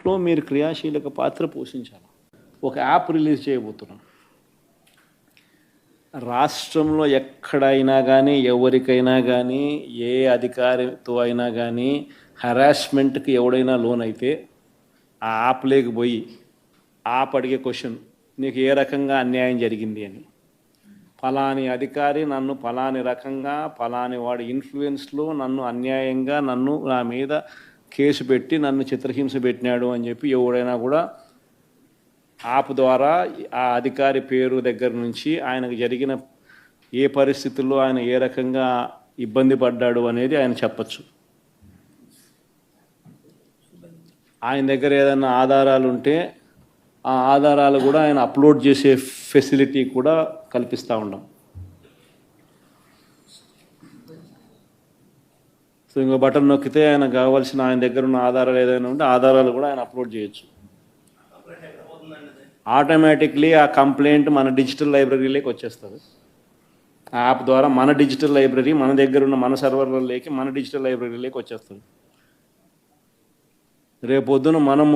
దాంట్లో మీరు క్రియాశీలక పాత్ర పోషించాలి. ఒక యాప్ రిలీజ్ చేయబోతున్నాం. రాష్ట్రంలో ఎక్కడైనా కానీ, ఎవరికైనా కానీ, ఏ అధికారితో అయినా కానీ హెరాస్మెంట్కి ఎవడైనా లోన్ అయితే ఆ యాప్ లేకపోయి యాప్ అడిగే క్వశ్చన్, నీకు ఏ రకంగా అన్యాయం జరిగింది అని. ఫలాని అధికారి నన్ను ఫలాని రకంగా, ఫలాని వాడి ఇన్ఫ్లుయెన్స్లో నన్ను అన్యాయంగా నా మీద కేసు పెట్టి నన్ను చిత్రహింస పెట్టినాడు అని చెప్పి ఎవడైనా కూడా యాప్ ద్వారా ఆ అధికారి పేరు దగ్గర నుంచి ఆయనకు జరిగిన ఏ పరిస్థితుల్లో ఆయన ఏ రకంగా ఇబ్బంది పడ్డాడు అనేది ఆయన చెప్పచ్చు. ఆయన దగ్గర ఏదైనా ఆధారాలు ఉంటే ఆ ఆధారాలు కూడా ఆయన అప్లోడ్ చేసే ఫెసిలిటీ కూడా కల్పిస్తూ ఉన్నాం. సో ఇంకో బటన్ నొక్కితే ఆయన కావాల్సిన ఆయన దగ్గర ఉన్న ఆధారాలు ఏదైనా ఉంటే ఆధారాలు కూడా ఆయన అప్లోడ్ చేయొచ్చు. ఆటోమేటిక్లీ ఆ కంప్లైంట్ మన డిజిటల్ లైబ్రరీలోకి వచ్చేస్తుంది. ఆ యాప్ ద్వారా మన డిజిటల్ లైబ్రరీ మన దగ్గర ఉన్న మన సర్వర్లలోకి మన డిజిటల్ లైబ్రరీలోకి వచ్చేస్తుంది. రేపొద్దున మనం